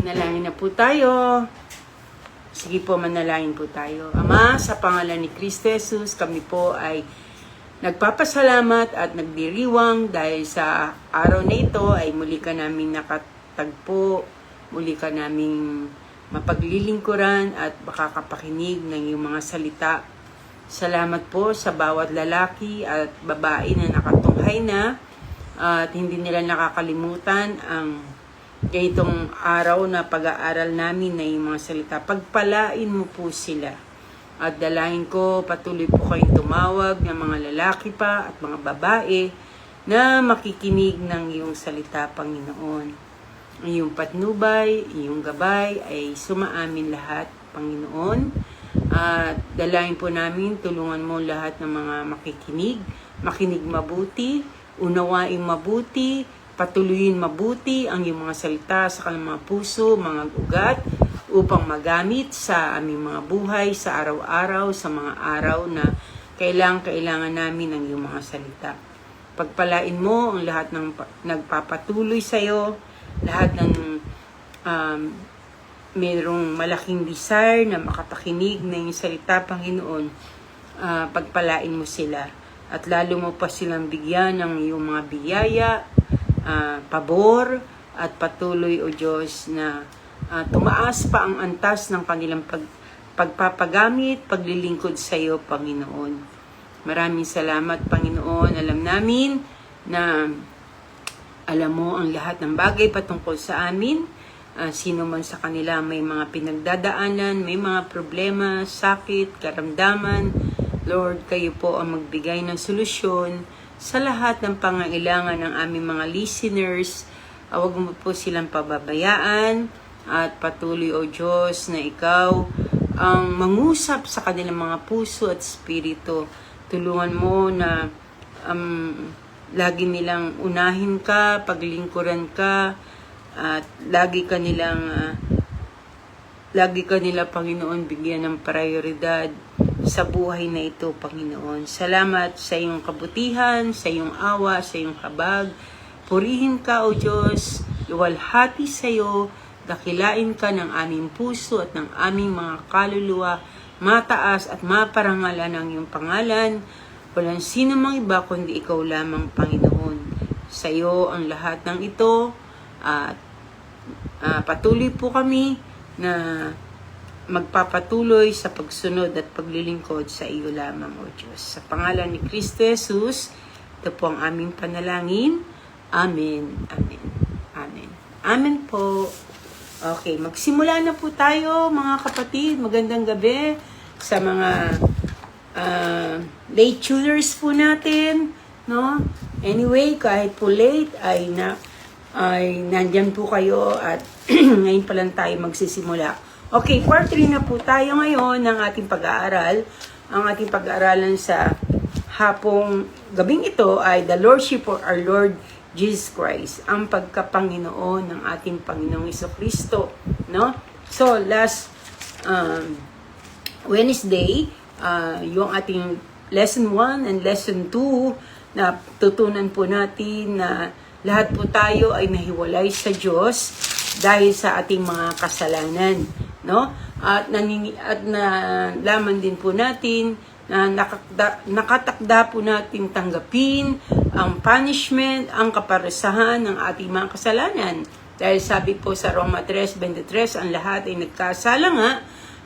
Manalangin na po tayo. Sige po, manalangin po tayo. Ama, sa pangalan ni Kristo Jesus, kami po ay nagpapasalamat at nagdiriwang dahil sa araw na ito ay muli ka namin nakatagpo, muli ka namin mapaglilingkuran at makakapakinig ng iyong mga salita. Salamat po sa bawat lalaki at babae na nakatunghay na at hindi nila nakakalimutan ang ganitong araw na pag-aaral namin na yung mga salita. Pagpalain mo po sila. At dalangin ko, patuloy po kayong tumawag ng mga lalaki pa at mga babae na makikinig ng iyong salita, Panginoon. Iyong patnubay, iyong gabay ay sumaamin lahat, Panginoon. At dalangin po namin, tulungan mo lahat ng mga makinig mabuti, unawaing mabuti, patuloyin mabuti ang iyong mga salita sa kanilang mga puso, mga ugat, upang magamit sa aming mga buhay, sa araw-araw, sa mga araw na kailangan namin ng iyong mga salita. Pagpalain mo ang lahat ng nagpapatuloy sa iyo, lahat ng mayroong malaking desire na makapakinig ng iyong salita, Panginoon. Pagpalain mo sila at lalo mo pa silang bigyan ng iyong mga biyaya, pabor at patuloy, O Diyos, na tumaas pa ang antas ng kanilang pagpapagamit, paglilingkod sa iyo, Panginoon. Maraming salamat, Panginoon. Alam namin na alam mo ang lahat ng bagay patungkol sa amin. Sino man sa kanila may mga pinagdadaanan, may mga problema, sakit, karamdaman. Lord, kayo po ang magbigay ng solusyon sa lahat ng pangailangan ng aming mga listeners. Huwag mo po silang pababayaan. At patuloy, O Diyos, na ikaw ang mangusap sa kanilang mga puso at espiritu. Tulungan mo na lagi nilang unahin ka, paglingkuran ka, at lagi ka nila, Panginoon, bigyan ng prioridad sa buhay na ito, Panginoon. Salamat sa iyong kabutihan, sa iyong awa, sa iyong habag. Purihin ka, O Diyos, luwalhati sa iyo. Dakilain ka ng aming puso at ng aming mga kaluluwa, mataas at maparangalan ang iyong pangalan. Walang sino mang iba kundi ikaw lamang, Panginoon. Sa iyo ang lahat ng ito at patuloy po kami na magpapatuloy sa pagsunod at paglilingkod sa iyo lamang, O Diyos. Sa pangalan ni Kristo Jesus, ito po ang aming panalangin. Amen. Amen. Amen. Amen po. Okay, magsimula na po tayo, mga kapatid. Magandang gabi sa mga late tuners po natin, no? Anyway, kahit po late ay nandyan po kayo at ngayon pa lang tayo magsisimula. Okay, part 3 na po tayo ngayon ng ating pag-aaral. Ang ating pag-aaralan sa gabing ito ay The Lordship of our Lord Jesus Christ, ang pagkapanginoon ng ating Panginoong Jesucristo, no? So, last Wednesday, yung ating lesson 1 and lesson 2, na tutunan po natin na lahat po tayo ay nahiwalay sa Diyos dahil sa ating mga kasalanan, no? At nalaman din po natin na nakatakda po natin tanggapin ang punishment, ang kaparusahan ng ating mga kasalanan. Dahil sabi po sa Roma 3:23, ang lahat ay nagkasala nga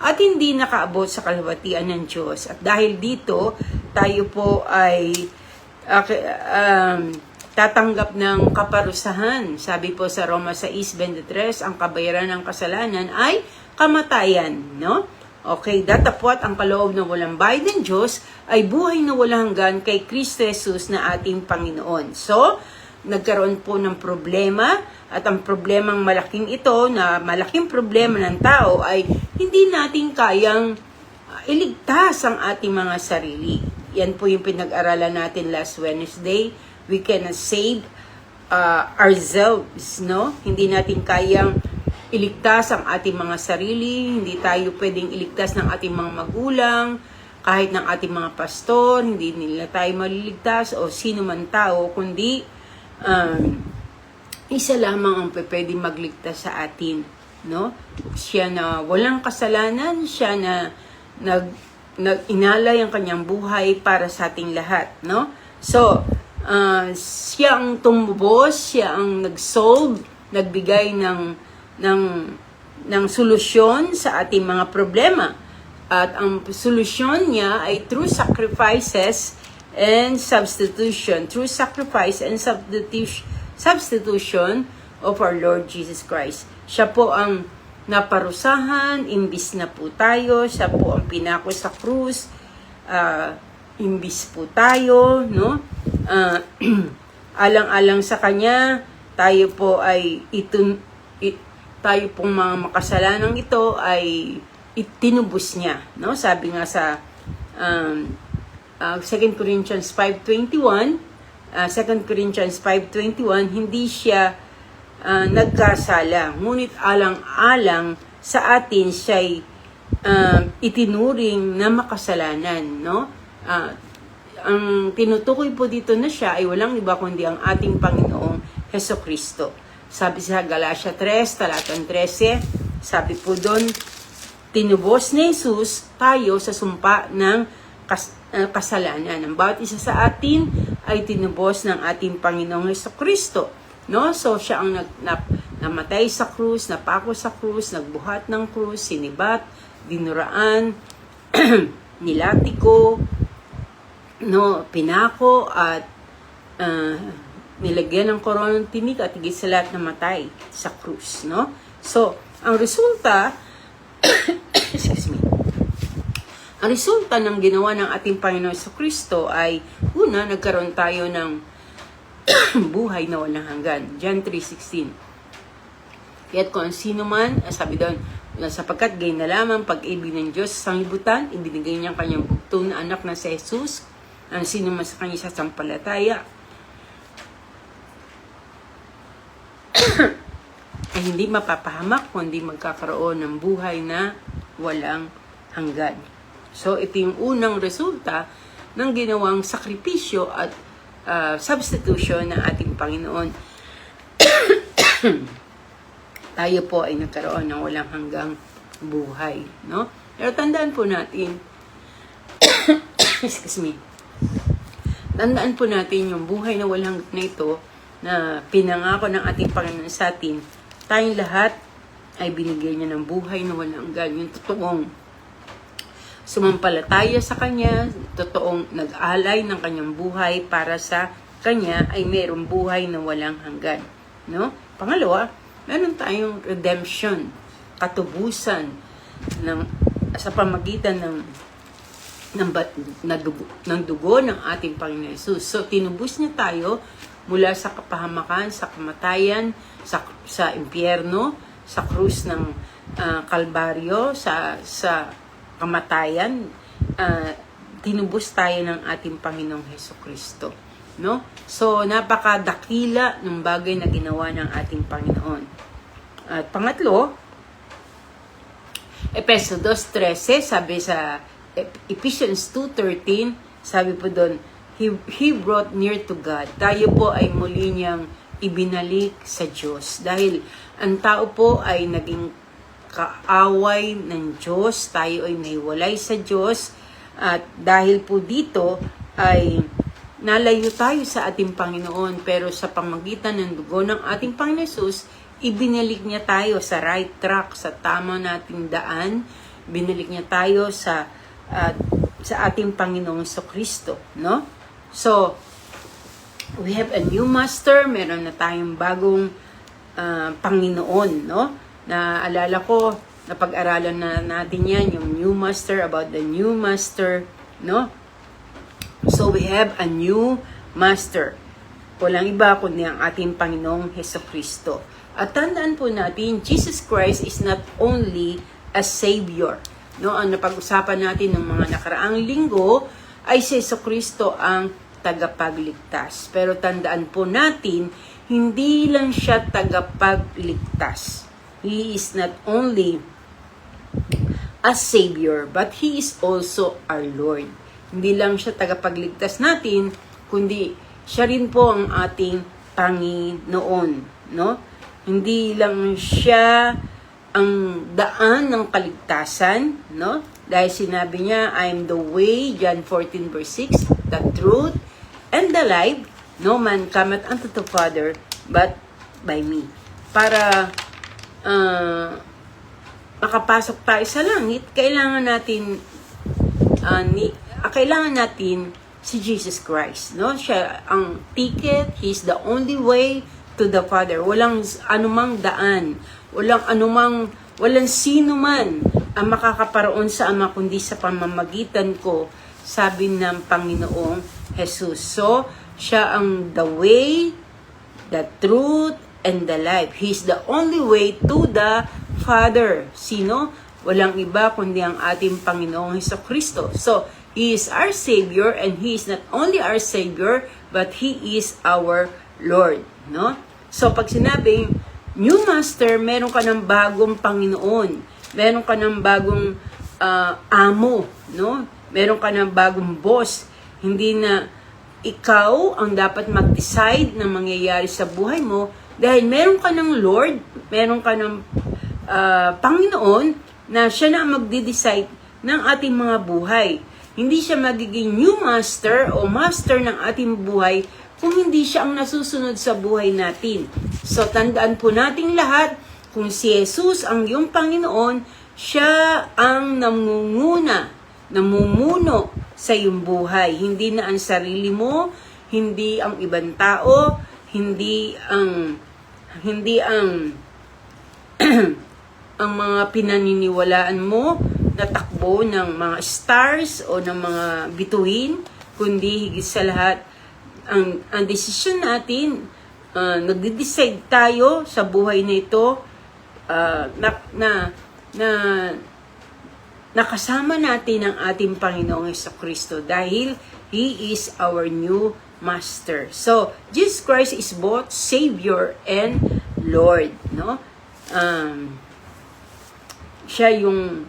at hindi nakaabot sa kalwatian ng Diyos. At dahil dito, tayo po ay tatanggap ng kaparusahan. Sabi po sa Roma 6:23, ang kabayaran ng kasalanan ay kamatayan, no? Okay, datapwat ang kaloob ng walang bayad ng Diyos ay buhay na walang hanggan kay Kristo Jesus na ating Panginoon. So, nagkaroon po ng problema at ang problemang malaking ito, na malaking problema ng tao, ay hindi natin kayang iligtas ang ating mga sarili. Yan po yung pinag-aralan natin last Wednesday. We cannot save ourselves, no? Hindi natin kayang iligtas ang ating mga sarili, hindi tayo pwedeng iligtas ng ating mga magulang, kahit ng ating mga pastor, hindi nila tayo maliligtas o sino man tao, kundi isa lamang ang pwedeng magligtas sa atin. no? Siya na walang kasalanan, siya na inalay ang kanyang buhay para sa ating lahat, no? So, siya ang tumubos, siya ang nag-solve, nagbigay ng solusyon sa ating mga problema. At ang solusyon niya ay through sacrifices and substitution. Through sacrifice and substitution of our Lord Jesus Christ. Siya po ang naparusahan, imbis na po tayo. Siya po ang pinako sa krus, imbis po tayo, no? Alang-alang sa Kanya, tayo po ay tayo pong mga makasalanang ito ay itinubos niya, no? Sabi nga sa 2 Corinthians 5:21, 2 Corinthians 5:21, hindi siya nagkasala, ngunit alang-alang sa atin siya'y itinuring na makasalanan, no? Ang tinutukoy po dito na siya ay walang iba kundi ang ating Panginoong Hesukristo. Sabi sa Galatia 3, talatang 13, sabi po doon, tinubos ni Jesus tayo sa sumpa ng kasalanan. Ang bawat isa sa atin ay tinubos ng ating Panginoong Hesukristo. No? So, siya ang namatay sa krus, napako sa krus, nagbuhat ng krus, sinibat, dinuraan, nilatiko, no, pinako, at nilagyan ng koronang tinik at higit sa lahat namatay sa krus. No? So, ang resulta, excuse me, ang resulta ng ginawa ng ating Panginoon Jesucristo ay, una, nagkaroon tayo ng buhay na walang hanggan. John 3:16. Kaya't kung sino man, sabi doon, sapagkat gayon na lamang pag-ibig ng Diyos sa sanglibutan, ibinigay niya ang kanyang bugtong na anak na si Jesus, ang sino man sa kanya sasampalataya, ay hindi mapapahamak, kundi magkakaroon ng buhay na walang hanggan. So, ito yung unang resulta ng ginawang sakripisyo at substitution ng ating Panginoon. Tayo po ay nagkaroon ng walang hanggang buhay, no? Pero tandaan po natin, excuse me, tandaan po natin yung buhay na walang hanggan na ito na pinangako ng ating Panginoon sa atin, tayong lahat ay binigyan niya ng buhay na walang hanggan. Yung totoong sumampalataya sa Kanya, totoong nag-alay ng Kanyang buhay para sa Kanya, ay mayroong buhay na walang hanggan. No? Pangalawa, meron tayong redemption, katubusan sa pamagitan ng dugo ng ating Panginoon Jesus. So, tinubos niya tayo mula sa kapahamakan, sa kamatayan, sa impyerno, sa krus ng Kalbaryo, sa kamatayan, tinubos tayo ng ating Panginoong Hesukristo, no? So, napakadakila ng bagay na ginawa ng ating Panginoon. At pangatlo, Efeso 2:13, sabi sa Ephesians 2:13, sabi po doon, He brought near to God. Tayo po ay muli niyang ibinalik sa Diyos. Dahil ang tao po ay naging kaaway ng Diyos, tayo ay naiwalay sa Diyos, at dahil po dito ay nalayo tayo sa ating Panginoon, pero sa pamagitan ng dugo ng ating Panginoon Jesus, ibinalik niya tayo sa right track, sa tama nating daan, binalik niya tayo sa ating Panginoong Jesucristo, no? So, we have a new master, meron na tayong bagong Panginoon, no? Naalala ko, napag-aralan na natin yan, yung new master, about the new master, no? So, we have a new master. Walang iba kundi ang ating Panginoong Hesukristo. At tandaan po natin, Jesus Christ is not only a Savior. No? Ang napag-usapan natin ng mga nakaraang linggo ay si Hesukristo ang tagapagligtas. Pero tandaan po natin, hindi lang siya tagapagligtas. He is not only a Savior, but He is also our Lord. Hindi lang siya tagapagligtas natin, kundi siya rin po ang ating Panginoon, no? Hindi lang siya ang daan ng kaligtasan, no? Dahil sinabi niya, I am the way, John 14 verse 6, the truth, and the life. No man cometh unto the Father, but by me. Para makapasok tayo sa langit, kailangan natin si Jesus Christ, no? Siya ang ticket, He's the only way to the Father. Walang anumang daan, walang sino man ang makakaparoon sa Ama kundi sa pamamagitan ko, sabi ng Panginoong Jesus. So, siya ang the way, the truth, and the life. He's the only way to the Father. Sino? Walang iba kundi ang ating Panginoong Hesukristo. So, He is our Savior, and He is not only our Savior, but He is our Lord. No? So, pag sinabing new master, meron ka ng bagong Panginoon. Meron ka ng bagong amo. No? Meron ka ng bagong boss. Hindi na ikaw ang dapat mag-decide ng mangyayari sa buhay mo, dahil meron ka ng Lord, meron ka ng Panginoon na siya na ang magde-decide ng ating mga buhay. Hindi siya magiging new master o master ng ating buhay kung hindi siya ang nasusunod sa buhay natin. So, tandaan po nating lahat, kung si Jesus ang iyong Panginoon, siya ang namumuno sa iyong buhay. Hindi na ang sarili mo, hindi ang ibang tao, hindi ang ang mga pinaniniwalaan mo na takbo ng mga stars o ng mga bituin, kundi higit sa lahat ang desisyon natin, nagde-decide tayo sa buhay na ito nakasama natin ang ating Panginoong Hesukristo dahil He is our new Master. So, Jesus Christ is both Savior and Lord, no? Siya yung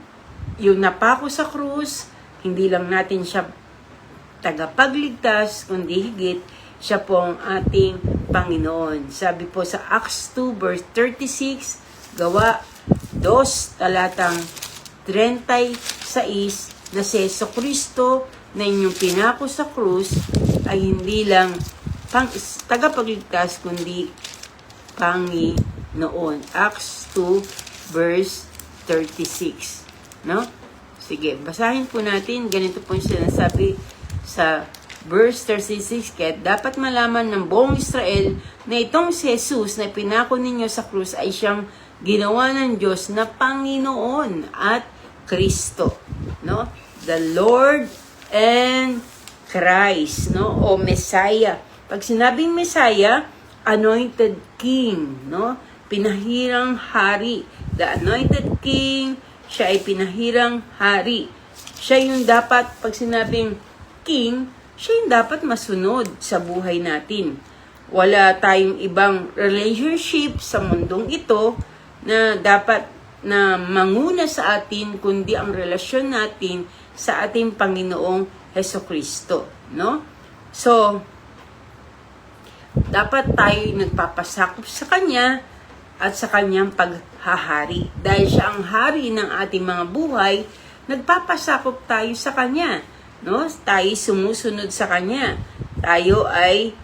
napako sa krus, hindi lang natin siya tagapagligtas, kundi higit, siya po ang ating Panginoon. Sabi po sa Acts 2 verse 36, Gawa 2 talatang 36, na si Jesucristo na inyong pinako sa krus ay hindi lang tagapagligtas, kundi Panginoon. Acts 2 verse 36. No? Sige, basahin po natin. Ganito po yung sinasabi sa verse 36. Kaya dapat malaman ng buong Israel na itong si Jesus na pinako ninyo sa krus ay siyang ginawa ng Diyos na Panginoon at Kristo. No? The Lord and Christ. No? O Messiah. Pag sinabing Messiah, anointed king. No? Pinahirang hari. The anointed king, siya ay pinahirang hari. Siya yung dapat, pag sinabing king, siya yung dapat masunod sa buhay natin. Wala tayong ibang relationship sa mundong ito na dapat na manguna sa atin, kundi ang relasyon natin sa ating Panginoong Hesukristo. No? So, dapat tayo nagpapasakop sa Kanya at sa Kanyang paghahari. Dahil siya ang hari ng ating mga buhay, nagpapasakop tayo sa Kanya. No? Tayo sumusunod sa Kanya. Tayo ay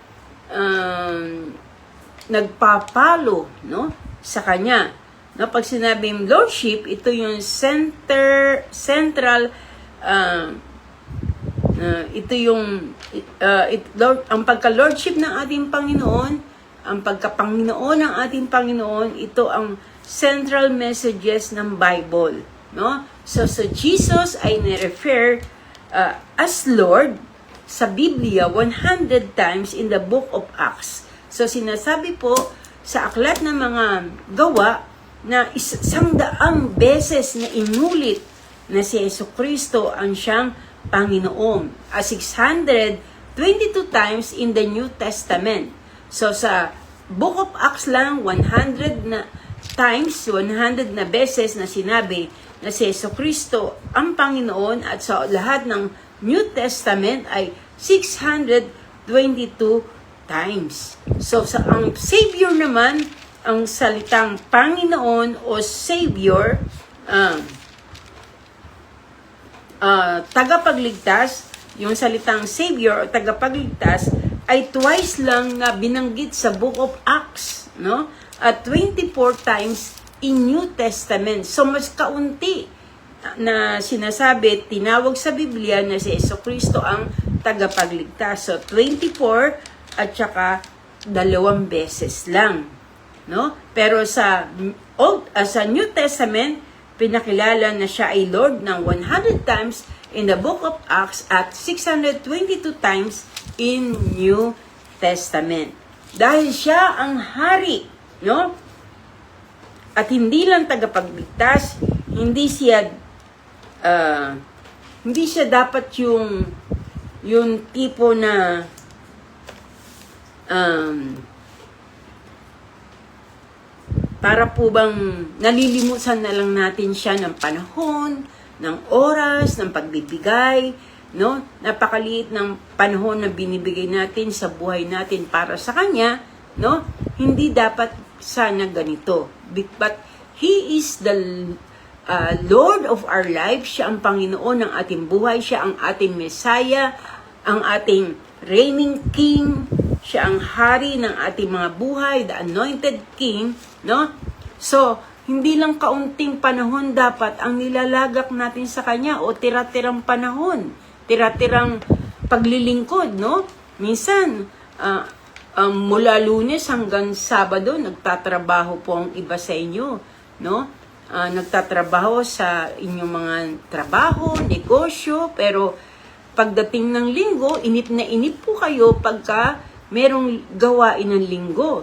nagpapalo, no? Sa Kanya. No? Pag sinabing Lordship, ito yung central ito yung ang pagka-Lordship ng ating Panginoon, ang pagka-Panginoon ng ating Panginoon, ito ang central messages ng Bible, no? So Jesus ay ni-refer as Lord sa Biblia 100 times in the book of Acts. So sinasabi po sa aklat ng mga gawa na 100 beses na inulit na si Jesucristo ang siyang Panginoon. 622 times in the New Testament. So sa Book of Acts lang, 100 na times, 100 na beses na sinabi na si Jesucristo ang Panginoon, at sa lahat ng New Testament ay 622 times. So sa ang Savior naman ang salitang Panginoon o Savior, tagapagligtas, yung salitang Savior o tagapagligtas ay twice lang na binanggit sa Book of Acts, no? At 24 times in New Testament. So mas kaunti na sinasabi, tinawag sa Biblia na si Jesucristo ang tagapagligtas. So 24 at saka 2 beses lang, no? Pero sa New Testament, pinakilala na siya ay Lord ng 100 times in the Book of Acts at 622 times in New Testament. Dahil siya ang hari, no? At hindi lang tagapagligtas, hindi siya dapat yung tipo na para po bang nalilimutan na lang natin siya ng panahon, ng oras, ng pagbibigay, no? Napakaliit ng panahon na binibigay natin sa buhay natin para sa Kanya, no? Hindi dapat sana ganito. But He is the Lord of our life. Siya ang Panginoon ng ating buhay. Siya ang ating Messiah, ang ating reigning King. Siya ang hari ng ating mga buhay, the anointed King, no? So, hindi lang kaunting panahon dapat ang nilalagak natin sa Kanya o tira-tirang panahon, tira-tirang paglilingkod, no? Minsan, mula Lunes hanggang Sabado, nagtatrabaho po ang iba sa inyo, no? Nagtatrabaho sa inyong mga trabaho, negosyo, pero pagdating ng linggo, inip na inip po kayo pagka merong gawain ng linggo.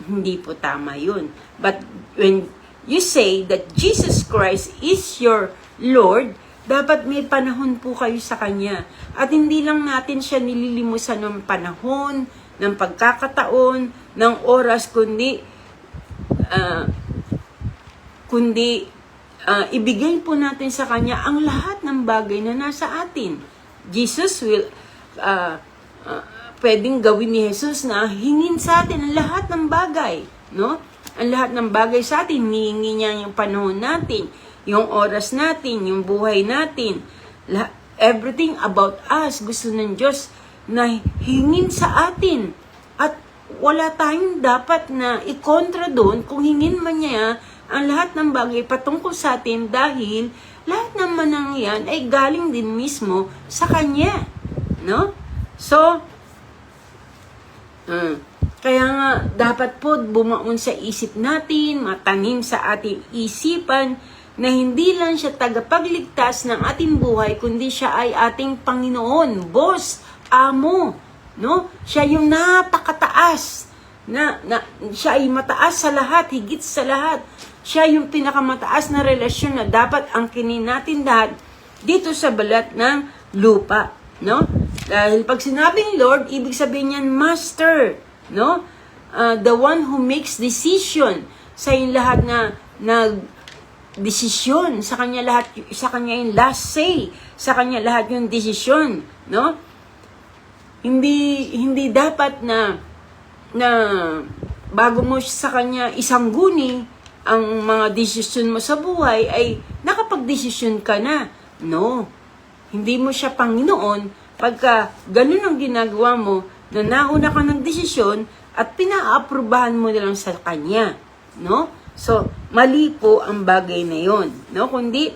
Hindi po tama yun. But when you say that Jesus Christ is your Lord, dapat may panahon po kayo sa Kanya. At hindi lang natin siya nililimusan ng panahon, ng pagkakataon, ng oras, kundi ibigay po natin sa Kanya ang lahat ng bagay na nasa atin. Jesus will pwedeng gawin ni Jesus na hingin sa atin ang lahat ng bagay, no? Ang lahat ng bagay sa atin, hihingi niya yung panahon natin, yung oras natin, yung buhay natin. Everything about us, gusto ng Diyos na hingin sa atin. At wala tayong dapat na ikontra doon kung hingin man niya ang lahat ng bagay patungkol sa atin dahil lahat naman ng yan ay galing din mismo sa Kanya, no? So, kaya nga, dapat po bumaon sa isip natin, matanim sa ating isipan, na hindi lang siya tagapagligtas ng ating buhay, kundi siya ay ating Panginoon, Boss, Amo, no? Siya yung napakataas, siya ay mataas sa lahat, higit sa lahat. Siya yung pinakamataas na relasyon na dapat angkinin natin lahat dito sa balat ng lupa, no? Dahil pag sinabing Lord, ibig sabihin niyan Master, no? The one who makes decision sa yung lahat na desisyon, sa kanya lahat, sa kanya yung last say, sa kanya lahat yung desisyon, no? Hindi dapat na bago mo sa kanya isangguni ang mga desisyon mo sa buhay ay nakapag-desisyon ka na. No. Hindi mo siya Panginoon pagka ganun ang ginagawa mo na nauna ka ng desisyon at pina-aprobahan mo na lang sa Kanya. No? So, mali po ang bagay na yon, no? Kundi,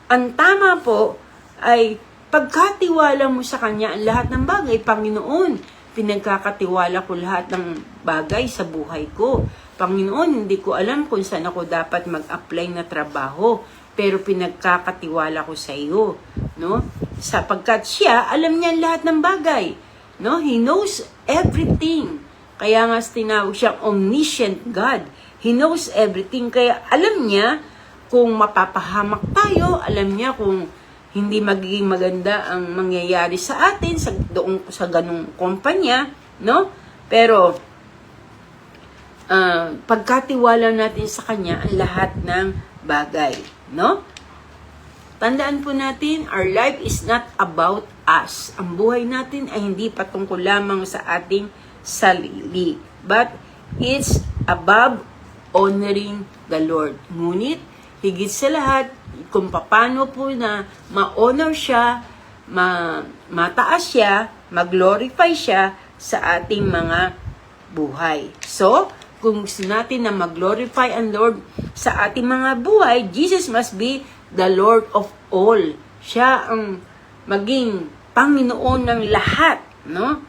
ang tama po ay pagkatiwala mo sa Kanya ang lahat ng bagay. Panginoon, pinagkakatiwala ko lahat ng bagay sa buhay ko. Panginoon, hindi ko alam kung saan ako dapat mag-apply na trabaho, pero pinagkakatiwala ko sa iyo, no? Sapagkat siya, alam niya lahat ng bagay, no? He knows everything. Kaya nga tinawag siyang omniscient God. He knows everything. Kaya alam niya kung mapapahamak tayo, alam niya kung hindi magiging maganda ang mangyayari sa atin sa ganung kumpanya, no? Pero pagkatiwala natin sa Kanya ang lahat ng bagay, no? Tandaan po natin, our life is not about us. Ang buhay natin ay hindi patungkol lamang sa ating sarili, but it's above honoring the Lord. Ngunit, higit sa lahat, kung paano po na ma-honor siya, mataas siya, mag-glorify siya sa ating mga buhay. So, kung gusto natin na mag-glorify ang Lord sa ating mga buhay, Jesus must be the Lord of all. Siya ang maging Panginoon ng lahat, no?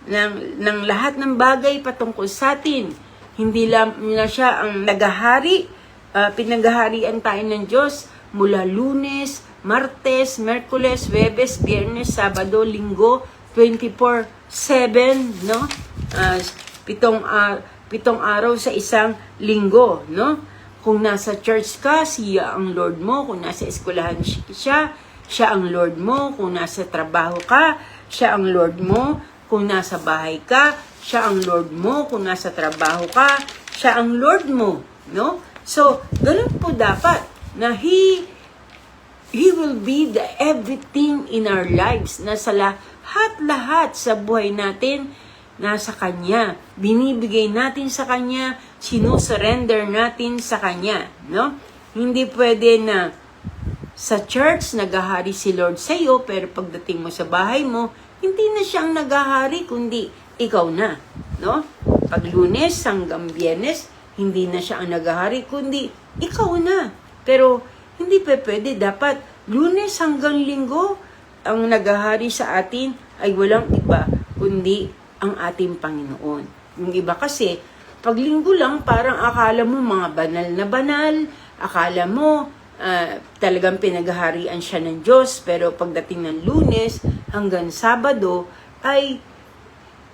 Ng lahat ng bagay patungkol sa atin. Hindi lang na siya ang nagahari, pinaghaharian tayo ng Diyos mula Lunes, Martes, Merkules, Huwebes, Biyernes, Sabado, Linggo, 24/7, no? Pitong araw sa isang linggo, no? Kung nasa church ka, siya ang Lord mo. Kung nasa eskwelahan siya ang Lord mo. Kung nasa trabaho ka, siya ang Lord mo. Kung nasa bahay ka, siya ang Lord mo. Kung nasa trabaho ka, siya ang Lord mo, no? So, ganun po dapat na He will be the everything in our lives. Na sa lahat sa buhay natin, nasa Kanya. Binibigay natin sa Kanya, sinusurrender natin sa Kanya, no? Hindi pwede na sa church naghahari si Lord sa iyo, pero pagdating mo sa bahay mo, hindi na siyang naghahari, kundi ikaw na, no? Pag Lunes hanggang Biyernes, hindi na siya ang naghahari, kundi ikaw na. Pero hindi pwede, dapat Lunes hanggang Linggo, ang naghahari sa atin ay walang iba, kundi ang ating Panginoon. Yung iba kasi, pag Linggo lang, parang akala mo mga banal na banal, akala mo talagang pinaghaharian siya ng Diyos, pero pagdating ng Lunes hanggang Sabado, ay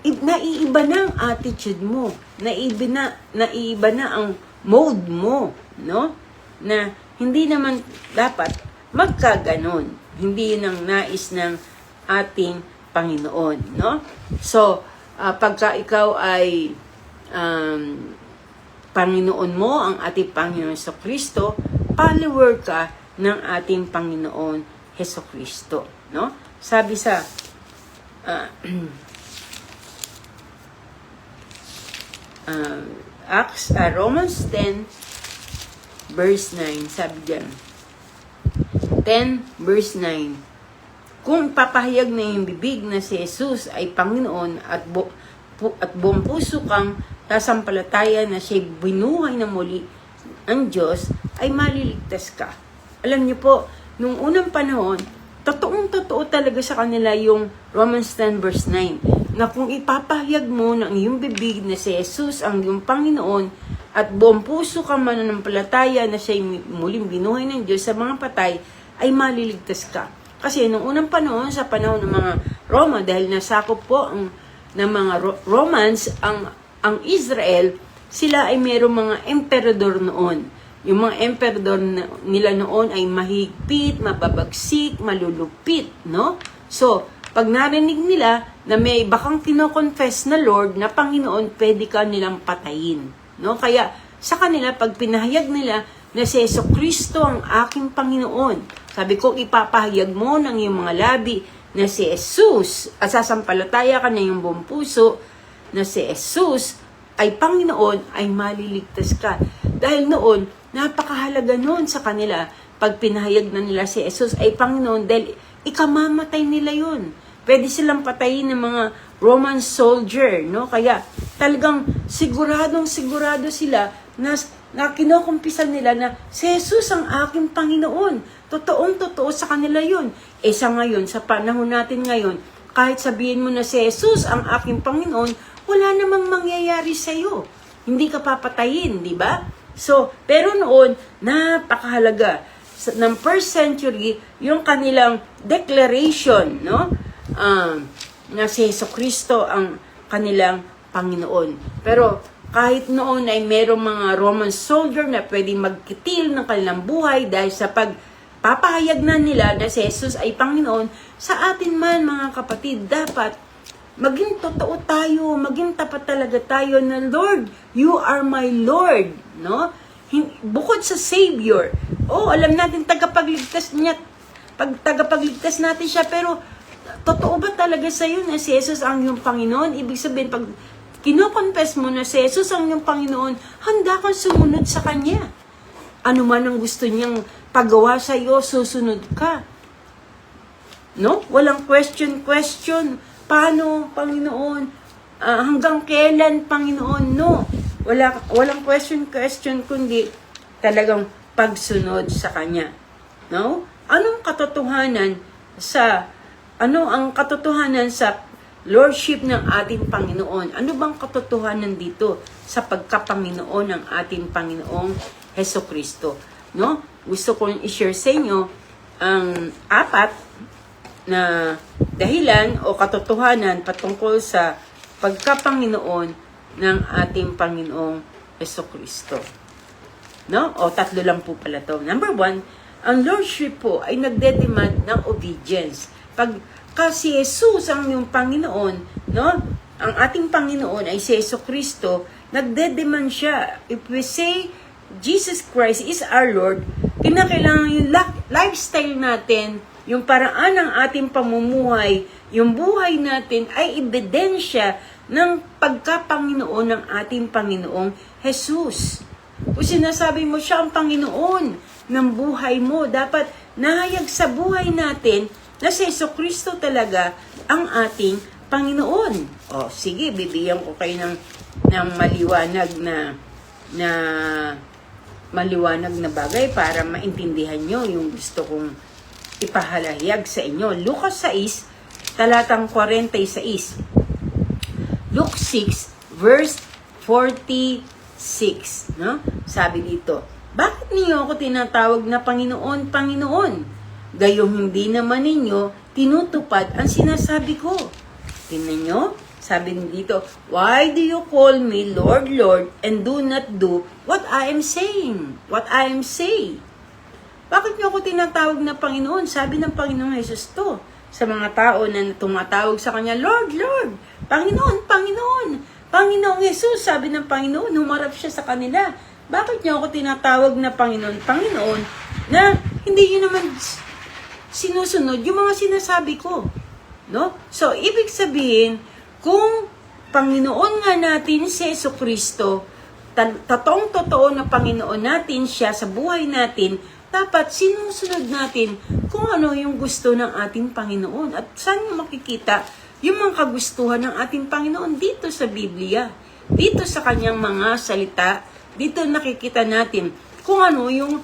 naiiba na ang attitude mo, naiiba na ang mode mo, no? Na hindi naman dapat magkaganon. Hindi yun ang nais ng ating Panginoon, no? So, pagka ikaw ay Panginoon mo, ang ating Panginoon Jesucristo, follower ka ng ating Panginoon Jesucristo, no? Sabi sa Romans 10 verse 9, sabi diyan, 10 verse 9, kung papahayag na yung bibig na si Jesus ay Panginoon at buong puso kang sasampalataya na siya binuhay na muli ang Diyos, ay maliligtas ka. Alam niyo po, nung unang panahon, totoong-totoo talaga sa kanila yung Romans 10 verse 9, na kung ipapahayag mo ng iyong bibig na si Jesus ang iyong Panginoon at buong puso kang mananampalataya na siya muling binuhay ng Diyos sa mga patay, ay maliligtas ka. Kasi nung unang panahon, sa panahon ng mga Roma, dahil nasakop po ng mga Romans ang Israel, sila ay mayroong mga emperador noon. Yung mga emperador nila noon ay mahigpit, mababagsik, malulupit, no? So, pag narinig nila na may bakang kino-confess na Lord, na Panginoon, pwede ka nilang patayin, no? Kaya sa kanila, pag pinahayag nila na si Jesucristo ang aking Panginoon, sabi ko, ipapahayag mo ng iyong mga labi na si Jesus, at sasampalataya ka na iyong buong puso na si Jesus ay Panginoon, ay maliligtas ka. Dahil noon, napakahalaga noon sa kanila, pag pinahayag na nila si Jesus ay Panginoon, dahil ikamamatay nila yun. Pwede silang patayin ng mga Roman soldier, no? Kaya talagang siguro sila na kinukumpisan nila na si Jesus ang aking Panginoon. Totoong-totoo sa kanila yun. Sa ngayon, sa panahon natin ngayon, kahit sabihin mo na si Jesus ang aking Panginoon, wala namang mangyayari sa'yo. Hindi ka papatayin, di ba? So, pero noon, napakahalaga. Ng first century, yung kanilang declaration, no? Na si Jesucristo ang kanilang Panginoon. Pero, kahit noon ay merong mga Roman soldier na pwedeng magkitil ng kanilang buhay dahil sa pagpapahayag na nila na si Jesus ay Panginoon, sa atin man mga kapatid, dapat maging totoo tayo, maging tapat talaga tayo na Lord, you are my Lord, no? Bukod sa Savior, alam natin tagapagligtas natin siya, pero totoo ba talaga sa iyo na si Jesus ang iyong Panginoon? Ibig sabihin, pag kinoconfess mo na si Jesus ang iyong Panginoon, handa kang sumunod sa Kanya. Ano man ang gusto niyang pagawa sa iyo, susunod ka. No? Walang question. Paano, Panginoon? Hanggang kailan, Panginoon? No. Walang question, kundi talagang pagsunod sa Kanya. No? Ano ang katotohanan sa Lordship ng ating Panginoon? Ano bang katotohanan dito sa pagkapanginoon ng ating Panginoong Hesukristo? No? Gusto kong i-share sa inyo ang 4 na dahilan o katotohanan patungkol sa pagkapanginoon ng ating Panginoong Hesukristo. No? O 3 lang po pala to. Number 1, ang Lordship po ay nagde-demand ng obedience. Kasi Jesus ang yung Panginoon, no? Ang ating Panginoon ay si Hesukristo, nagde-demand siya. If we say Jesus Christ is our Lord, kinakailangan yung lifestyle natin, yung paraan ng ating pamumuhay, yung buhay natin ay ebidensya ng pagkapanginoon ng ating Panginoong Jesus. Kung sinasabi mo siya ang Panginoon ng buhay mo, dapat nahayag sa buhay natin na si Jesucristo talaga ang ating Panginoon. O, sige, bibigyan ko kayo ng maliwanag na bagay para maintindihan nyo yung gusto kong ipahalahayag sa inyo. Lucas 6, talatang 46. Luke 6, verse 46. No? Sabi dito, bakit niyo ako tinatawag na Panginoon, Panginoon? Gayong hindi naman ninyo tinutupad ang sinasabi ko. Tingnan nyo, sabi dito, why do you call me Lord, Lord, and do not do what I am saying? What I am saying? Bakit nyo ako tinatawag na Panginoon? Sabi ng Panginoong Jesus to sa mga tao na tumatawag sa Kanya, Lord, Lord, Panginoon, Panginoon, Panginoong Jesus. Sabi ng Panginoon, humarap siya sa kanila. Bakit nyo ako tinatawag na Panginoon, Panginoon, na hindi nyo naman sinusunod yung mga sinasabi ko? No? So, ibig sabihin, kung Panginoon nga natin si Jesucristo, totoong-totoo na Panginoon natin siya sa buhay natin, dapat sinusunod natin kung ano yung gusto ng ating Panginoon. At saan makikita yung mga kagustuhan ng ating Panginoon? Dito sa Biblia. Dito sa kanyang mga salita. Dito nakikita natin kung ano yung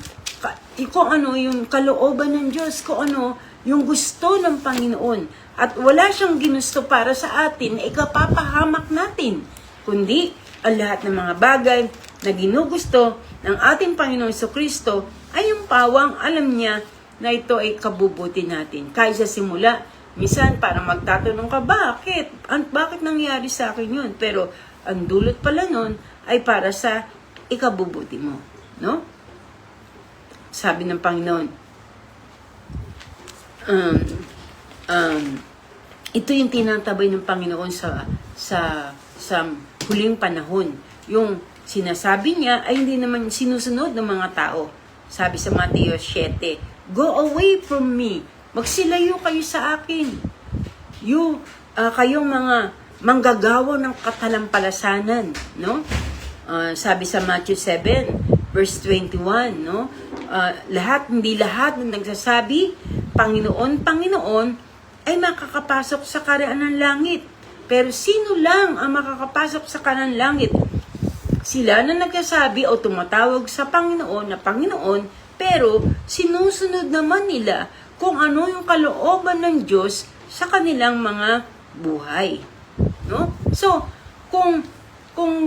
kalooban ng Diyos, kung ano yung gusto ng Panginoon. At wala siyang ginusto para sa atin na ikapapahamak natin, kundi ang lahat ng mga bagay na ginugusto ng ating Panginoon Jesucristo ay yung pawang alam niya na ito ay kabubuti natin. Kahit sa simula, minsan parang magtatanong ka, bakit? Bakit nangyari sa akin yun? Pero ang dulot pala nun ay para sa ikabubuti mo. No? Sabi ng Panginoon, ito yung tinatabay ng Panginoon sa huling panahon. Yung sinasabi niya ay hindi naman sinusunod ng mga tao. Sabi sa Mateo 7, go away from me. Magsilayo kayo sa akin. Kayong mga manggagawa ng katalampalasanan. No? Sabi sa Matthew 7, verse 21, no? Hindi lahat ng nagsasabi, Panginoon, Panginoon, ay makakapasok sa karaan ng langit. Pero sino lang ang makakapasok sa karaan ng langit? Sila na nagsasabi o tumatawag sa Panginoon na Panginoon, pero sinusunod naman nila kung ano yung kalooban ng Diyos sa kanilang mga buhay. No? So, kung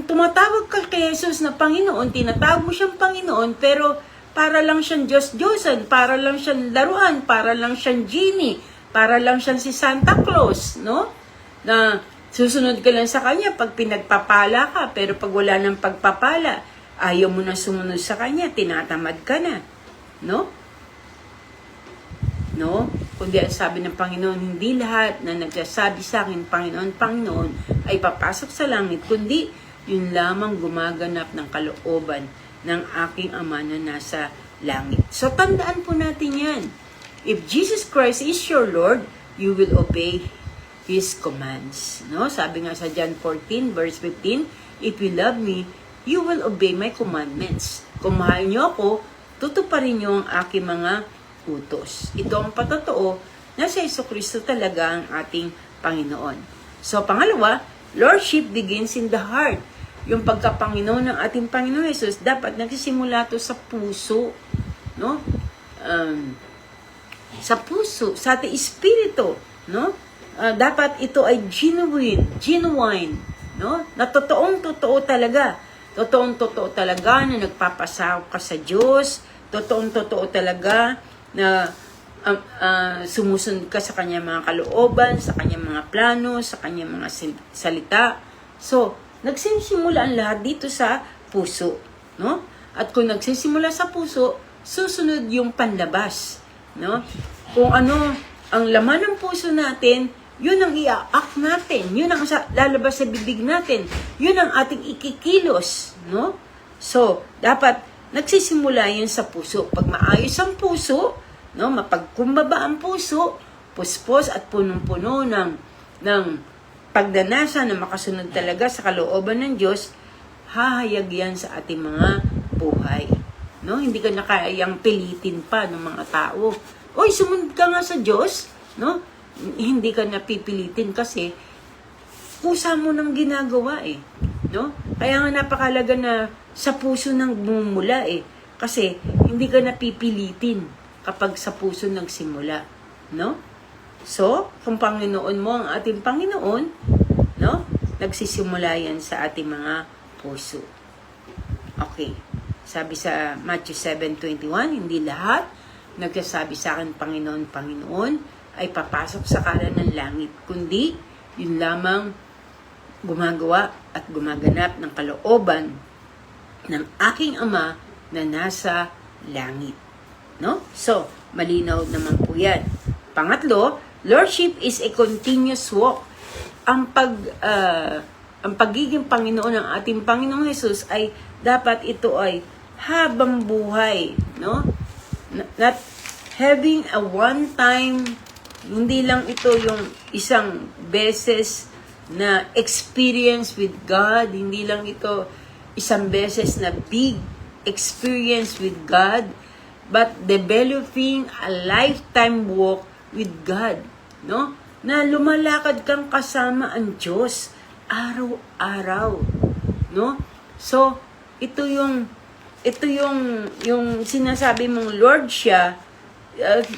tumatawag ka kay Jesus na Panginoon, tinatawag mo siyang Panginoon, pero para lang siyang Diyos-Diyosan, para lang siyang laruan, para lang siyang genie, para lang siyang si Santa Claus, no? Na susunod ka lang sa Kanya pag pinagpapala ka, pero pag wala ng pagpapala, ayaw mo na sumunod sa Kanya, tinatamad ka na, no? No? Kundi ang sabi ng Panginoon, hindi lahat na nagsasabi sa akin, Panginoon, Panginoon, ay papasok sa langit, kundi yun lamang gumaganap ng kalooban ng aking Ama na nasa langit. So, tandaan po natin yan. If Jesus Christ is your Lord, you will obey His commands. No? Sabi nga sa John 14 verse 15, if you love me, you will obey my commandments. Kung mahal niyo ako, tutuparin niyo ang aking mga utos. Ito ang patotoo na si Jesucristo talaga ang ating Panginoon. So, pangalawa, Lordship begins in the heart. Yung pagka-Panginoon ng ating Panginoon Jesus, dapat nagsisimula to sa puso. No? Sa puso, sa ating espiritu. No? Dapat ito ay genuine. No? Na totoong-totoo talaga. Totoong-totoo talaga na nagpapasaw ka sa Diyos. Totoong-totoo talaga na sumusunod ka sa kanyang mga kalooban, sa kanyang mga plano, sa kanyang mga salita. So, nagsisimula ang lahat dito sa puso. No? At kung nagsisimula sa puso, susunod yung panlabas. No? Kung ano ang laman ng puso natin, yun ang i-act natin. Yun ang lalabas sa bibig natin. Yun ang ating ikikilos. No? So, dapat nagsisimula yun sa puso. Pag maayos ang puso, no, mapagkumbaba ang puso, puspos at punong-puno ng pagdanasa na makasunod talaga sa kalooban ng Diyos, hahayag yan sa ating mga buhay. No? Hindi ka na kayang pilitin pa ng mga tao. Oy, sumunod ka nga sa Diyos. No? Hindi ka napipilitin kasi kusa mo nang ginagawa eh. No? Kaya nga napakalaga na sa puso nang bumumula eh. Kasi hindi ka napipilitin kapag sa puso nagsimula. No? So, kung Panginoon mo ang ating Panginoon, no? Nagsisimula yan sa ating mga puso. Okay. Sabi sa Matthew 7:21, hindi lahat nagsasabi sa akin, Panginoon, Panginoon, ay papasok sa kalan ng langit, kundi yun lamang gumagawa at gumaganap ng kalooban ng aking Ama na nasa langit. No? So, malinaw naman po yan. Pangatlo, Lordship is a continuous walk. Ang pagiging Panginoon ng ating Panginoong Jesus ay dapat ito ay habang buhay, no? Not having a one-time, hindi lang ito yung isang beses na experience with God, hindi lang ito isang beses na big experience with God, but developing a lifetime walk with God, no? Na lumalakad kang kasama ang Diyos araw-araw, no? So, ito yung sinasabi mong Lord siya,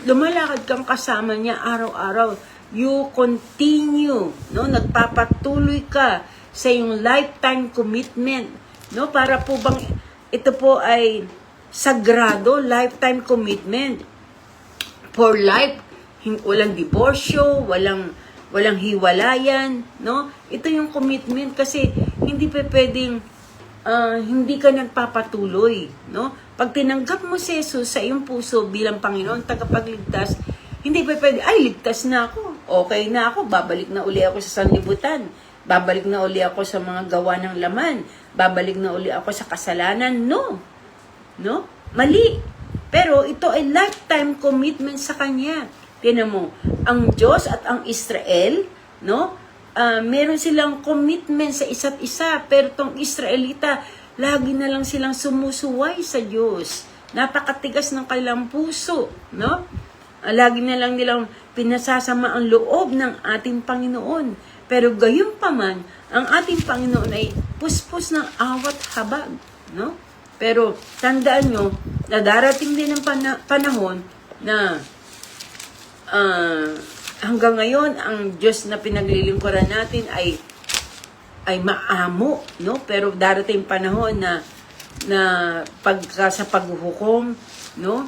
lumalakad kang kasama niya araw-araw. You continue, no? Nagpapatuloy ka sa iyong lifetime commitment, no? Para po bang ito po ay sagrado, lifetime commitment for life. Walang diborsyo, walang hiwalayan, no? Ito yung commitment kasi hindi pa pwedeng hindi ka nagpapatuloy, no? Pag tinanggap mo si Jesus sa iyong puso bilang Panginoon, tagapagligtas, hindi pa pwede, ay, ligtas na ako, okay na ako, babalik na uli ako sa sanlibutan, babalik na uli ako sa mga gawa ng laman, babalik na uli ako sa kasalanan. No? No? Mali. Pero ito ay lifetime commitment sa Kanya. Tingnan mo, ang Diyos at ang Israel, no? Meron silang commitment sa isa't isa, pero tong Israelita, lagi na lang silang sumusuway sa Diyos. Napakatigas ng kanilang puso, no? Lagi na lang nilang pinasasama ang loob ng ating Panginoon. Pero gayon pa man, ang ating Panginoon ay puspos ng awat habag, no? Pero tandaan nyo, na darating din ang panahon na hanggang ngayon, ang Diyos na pinaglilingkuran natin ay maamo, no? Pero darating panahon na pagka sa paghuhukom, no?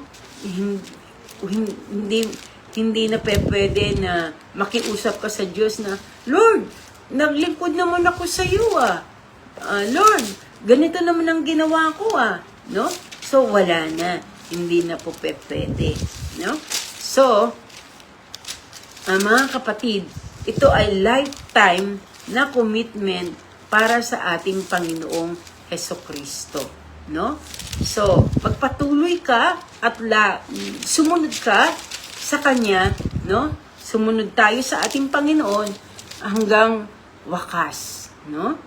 Hindi na pwede na makiusap ka sa Diyos na, Lord, naglingkod naman ako sa iyo, Lord, ganito naman ang ginawa ko, no? So, wala na. Hindi na po pwede, no? So, mga kapatid, ito ay lifetime na commitment para sa ating Panginoong Hesukristo, no? So, magpatuloy ka at sumunod ka sa Kanya, no? Sumunod tayo sa ating Panginoon hanggang wakas, no?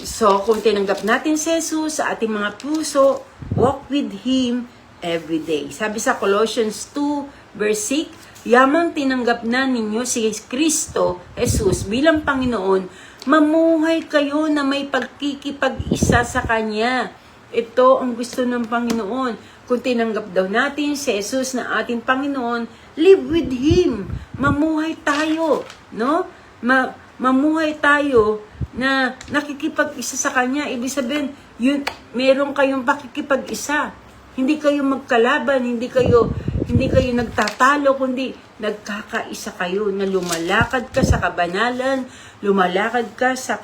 So, kung tinanggap natin si Jesus sa ating mga puso, walk with Him every day. Sabi sa Colossians 2, verse 6, yamang tinanggap na ninyo si Kristo, Jesus, bilang Panginoon, mamuhay kayo na may pagkikipag-isa sa Kanya. Ito ang gusto ng Panginoon. Kung tinanggap daw natin si Jesus na ating Panginoon, live with Him. Mamuhay tayo, no? Mamuhay tayo na nakikipag-isa sa Kanya. Ibig sabihin, meron kayong pakikipag-isa. Hindi kayo magkalaban, hindi kayo nagtatalo, kundi nagkakaisa kayo na lumalakad ka sa kabanalan, lumalakad ka sa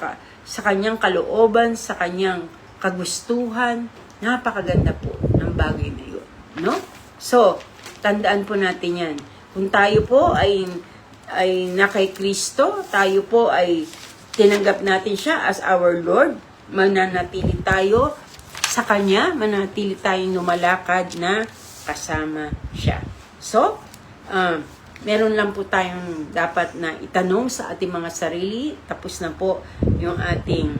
Kanyang kalooban, sa Kanyang kagustuhan. Napakaganda po ng bagay na yun, no? So, tandaan po natin yan. Kung tayo po ay na kay Kristo, tayo po ay tinanggap natin siya as our Lord, mananatili tayo sa Kanya, mananatili tayong lumalakad na kasama siya. So, meron lang po tayong dapat na itanong sa ating mga sarili. Tapos na po yung ating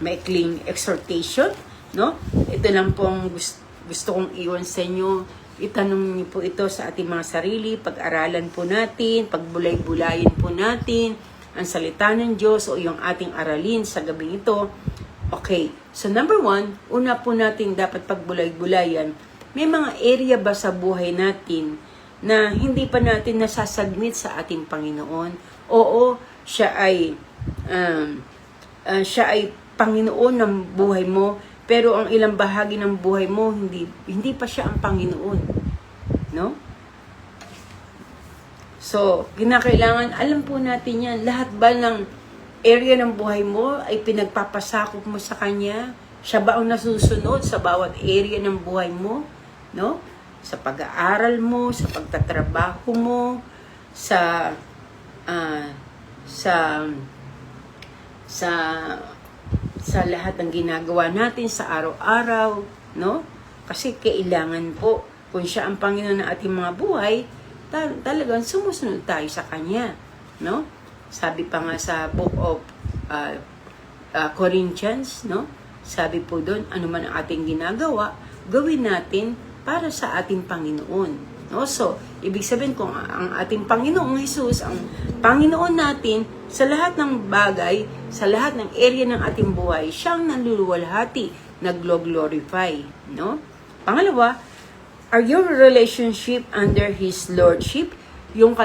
maikling exhortation, no? Ito lang po ang gusto kong iwan sa inyo. Itanong niyo po ito sa ating mga sarili, pag-aralan po natin, pagbulay-bulayin po natin ang salita ng Diyos o yung ating aralin sa gabing ito. Okay, so number 1, una po natin dapat pagbulay-bulayan, may mga area ba sa buhay natin na hindi pa natin nasasubmit sa ating Panginoon? Oo, siya ay Panginoon ng buhay mo, pero ang ilang bahagi ng buhay mo, hindi pa siya ang Panginoon. No? So, kinakailangan, alam po natin yan, lahat ba ng area ng buhay mo ay pinagpapasakop mo sa Kanya? Siya ba ang nasusunod sa bawat area ng buhay mo? No? Sa pag-aaral mo, sa pagtatrabaho mo, sa lahat ng ginagawa natin sa araw-araw, no? Kasi kailangan po, kung siya ang Panginoon ng ating mga buhay, talagang sumusunod tayo sa Kanya, no? Sabi pa nga sa Book of Corinthians, no? Sabi po doon, ano man ang ating ginagawa, gawin natin para sa ating Panginoon. No? So, ibig sabihin kung ang ating Panginoong Jesus, ang Panginoon natin, sa lahat ng bagay, sa lahat ng area ng ating buhay, siyang naluluwalhati, nag-glorify. No? Pangalawa, are your relationship under His Lordship? Yung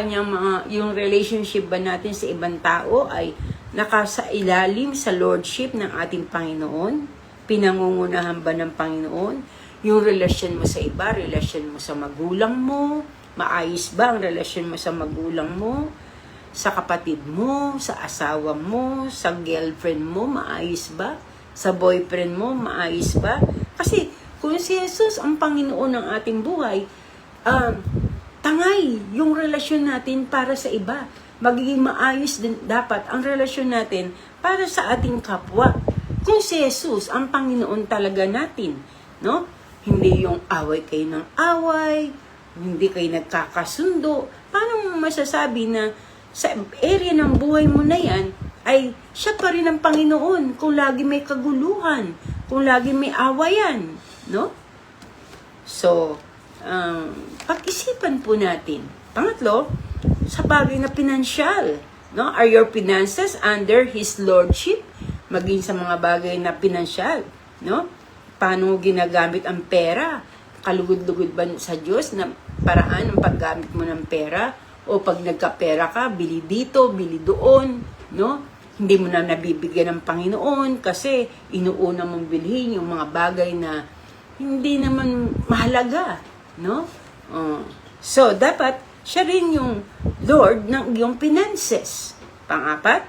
relationship ba natin sa ibang tao ay nakasailalim sa Lordship ng ating Panginoon? Pinangungunahan ba ng Panginoon? Yung relasyon mo sa iba, relasyon mo sa magulang mo, maayos ba ang relasyon mo sa magulang mo, sa kapatid mo, sa asawa mo, sa girlfriend mo, maayos ba? Sa boyfriend mo, maayos ba? Kasi kung si Jesus ang Panginoon ng ating buhay, tangay yung relasyon natin para sa iba. Magiging maayos din dapat ang relasyon natin para sa ating kapwa. Kung si Jesus ang Panginoon talaga natin, no? Hindi yung away kayo ng away, hindi kayo nagkakasundo. Paano mo masasabi na sa area ng buhay mo na yan ay siya pa rin ang Panginoon kung lagi may kaguluhan, kung lagi may awayan, no? So, pag-isipan po natin. Pangatlo, sa bagay na pinansyal, no? Are your finances under His Lordship? Maging sa mga bagay na pinansyal, no? Paano ginagamit ang pera? Kalugod-lugod ba sa Diyos na paraan ng paggamit mo ng pera? O pag nagkapera ka, bili dito, bili doon, no? Hindi mo na nabibigyan ng Panginoon kasi inuuna mong bilhin yung mga bagay na hindi naman mahalaga, no? So, dapat siya rin yung Lord ng iyong finances. Pang-apat,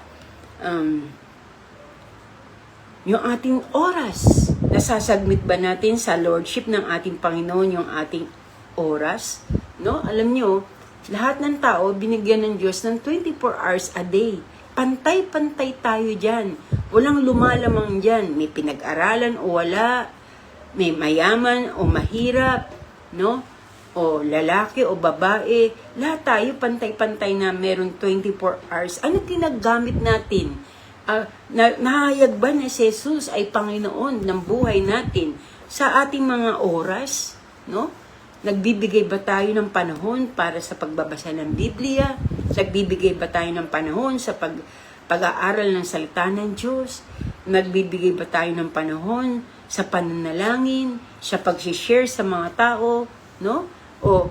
yung ating oras. Nasasagmit ba natin sa Lordship ng ating Panginoon yung ating oras? No? Alam nyo, lahat ng tao binigyan ng Diyos ng 24 hours a day. Pantay-pantay tayo dyan. Walang lumalamang dyan. May pinag-aralan o wala. May mayaman o mahirap. No? o lalaki o babae, lahat tayo pantay-pantay na meron 24 hours. Ano ginagamit natin? Nahayag ba na si Jesus ay Panginoon ng buhay natin sa ating mga oras? No? Nagbibigay ba tayo ng panahon para sa pagbabasa ng Biblia? Nagbibigay ba tayo ng panahon sa pag-aaral ng salita ng Diyos? Nagbibigay ba tayo ng panahon sa pananalangin, sa pag-share sa mga tao? No? O,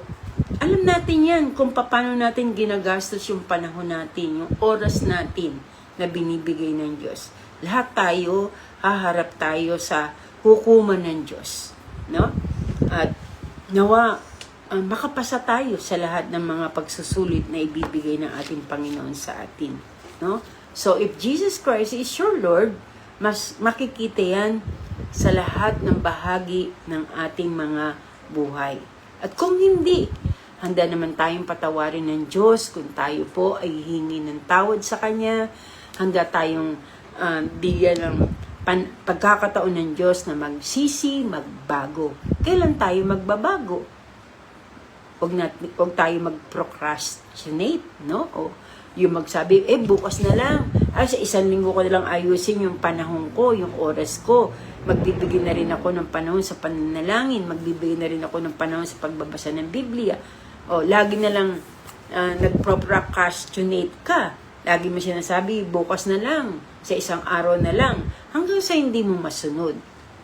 alam natin yan kung paano natin ginagastos yung panahon natin, yung oras natin na binibigay ng Diyos. Lahat tayo, haharap tayo sa hukuman ng Diyos. No? At nawa, makapasa tayo sa lahat ng mga pagsusulit na ibibigay ng ating Panginoon sa atin. No? So, if Jesus Christ is your Lord, mas makikita yan sa lahat ng bahagi ng ating mga buhay. At kung hindi, handa naman tayong patawarin ng Diyos kung tayo po ay hihingi ng tawad sa Kanya. Handa tayong bigyan ng pagkakataon ng Diyos na magsisi, magbago. Kailan tayo magbabago? Huwag tayo mag-procrastinate, no? O yung magsabi, bukas na lang. Sa 1 linggo ko na lang ayusin yung panahon ko, yung oras ko. Magbibigay na rin ako ng panahon sa pananalangin. Magbibigay na rin ako ng panahon sa pagbabasa ng Biblia. O, lagi na lang nag-procrastinate ka. Lagi mo sinasabi, bukas na lang, sa isang araw na lang, hanggang sa hindi mo masunod.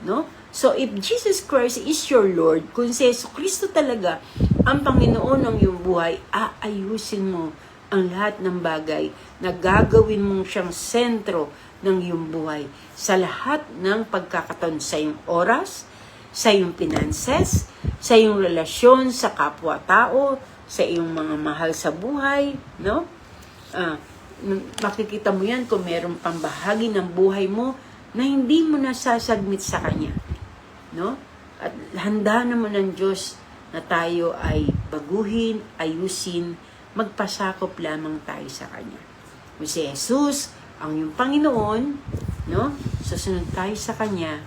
No? So, if Jesus Christ is your Lord, kung si Yesu Cristo talaga ang Panginoon ng iyong buhay, aayusin mo ang lahat ng bagay na gagawin mong siyang sentro ng iyong buhay sa lahat ng pagkakataon sa iyong oras, sa iyong finances, sa iyong relasyon sa kapwa-tao, sa iyong mga mahal sa buhay, no? Makikita mo yan kung mayroong pambahagi ng buhay mo na hindi mo nasasagmit sa Kanya, no? At handa naman ng Diyos na tayo ay baguhin, ayusin, magpasakop lamang tayo sa Kanya. Kung si Jesus ang iyong Panginoon, no? Susunod tayo sa Kanya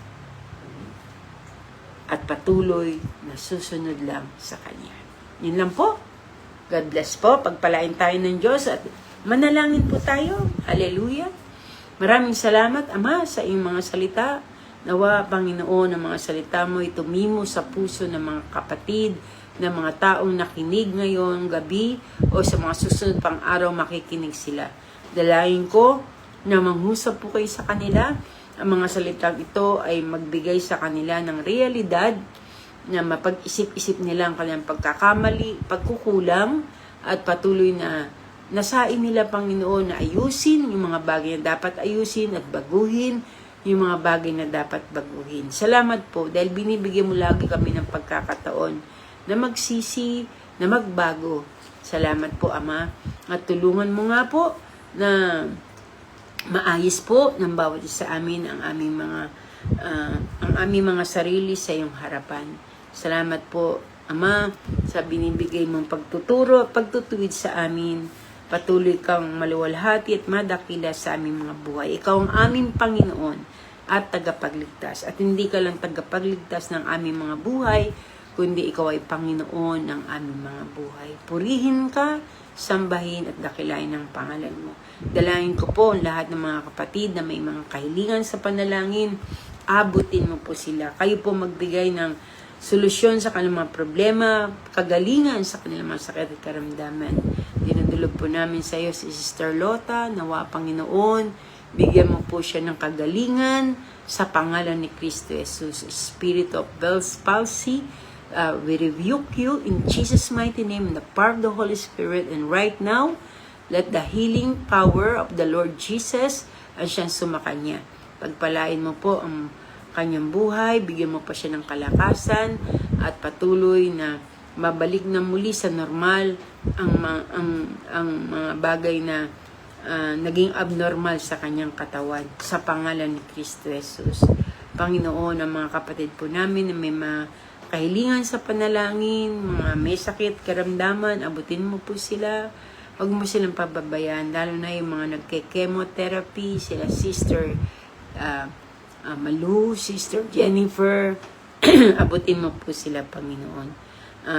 at patuloy na susunod lang sa Kanya. Yun lang po. God bless po. Pagpalain tayo ng Diyos at manalangin po tayo. Hallelujah. Maraming salamat, Ama, sa iyong mga salita. Nawa, Panginoon, ang mga salita mo ay tumimo sa puso ng mga kapatid, ng mga taong nakinig ngayon gabi o sa mga susunod pang araw makikinig sila. Dalayan ko na manghusap po kayo sa kanila. Ang mga salitang ito ay magbigay sa kanila ng realidad na mapag-isip-isip nila ang kanilang pagkakamali, pagkukulang at patuloy na nasain nila, Panginoon, na ayusin yung mga bagay na dapat ayusin at baguhin yung mga bagay na dapat baguhin. Salamat po dahil binibigyan mo lagi kami ng pagkakataon na magsisi, na magbago. Salamat po, Ama. At tulungan mo nga po na maayos po ng bawat isa amin ang aming mga sarili sa iyong harapan. Salamat po, Ama, sa binibigay mong pagtuturo at pagtutuwid sa amin. Patuloy kang maluwalhati at madakila sa aming mga buhay. Ikaw ang aming Panginoon at tagapagligtas. At hindi ka lang tagapagligtas ng aming mga buhay, kundi ikaw ay Panginoon ng aming mga buhay. Purihin ka, sambahin at dakilain ang pangalan mo. Dalangin ko po ang lahat ng mga kapatid na may mga kahilingan sa panalangin. Abutin mo po sila. Kayo po magbigay ng solusyon sa kanilang mga problema, kagalingan sa kanilang mga sakit at karamdaman. Dinudulog po namin sa iyo si Sister Lota, nawa Panginoon, bigyan mo po siya ng kagalingan sa pangalan ni Kristo Jesus. Spirit of Bell's palsy, we rebuke you in Jesus' mighty name, in the power of the Holy Spirit, and right now, let the healing power of the Lord Jesus ang siyang sumakanya. Pagpalain mo po ang kanyang buhay, bigyan mo pa siya ng kalakasan at patuloy na mabalik na muli sa normal ang mga bagay na naging abnormal sa kanyang katawan sa pangalan ni Kristo Jesus. Panginoon, ang mga kapatid po namin na may mga kahilingan sa panalangin, mga may sakit, karamdaman, abutin mo po sila. Huwag mo silang pababayaan, lalo na yung mga nagke-chemotherapy, sila Sister Malu, Sister Jennifer, abutin mo po sila, Panginoon.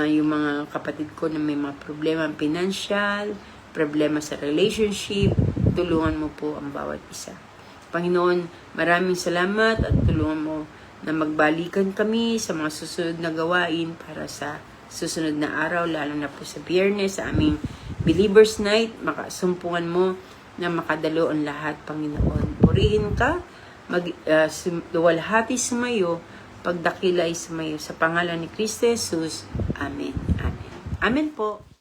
yung mga kapatid ko na may mga problema pinansyal, problema sa relationship, tulungan mo po ang bawat isa. Panginoon, maraming salamat at tulungan mo na magbalikan kami sa mga susunod na gawain para sa susunod na araw, lalo na po sa Biyernes, sa aming Believers Night. Makasumpungan mo na makadalo ang lahat, Panginoon. Purihin ka, luwalhati sumayo, pagdakilay sumayo. Sa pangalan ni Kristo Jesus. Amen. Amen. Amen po.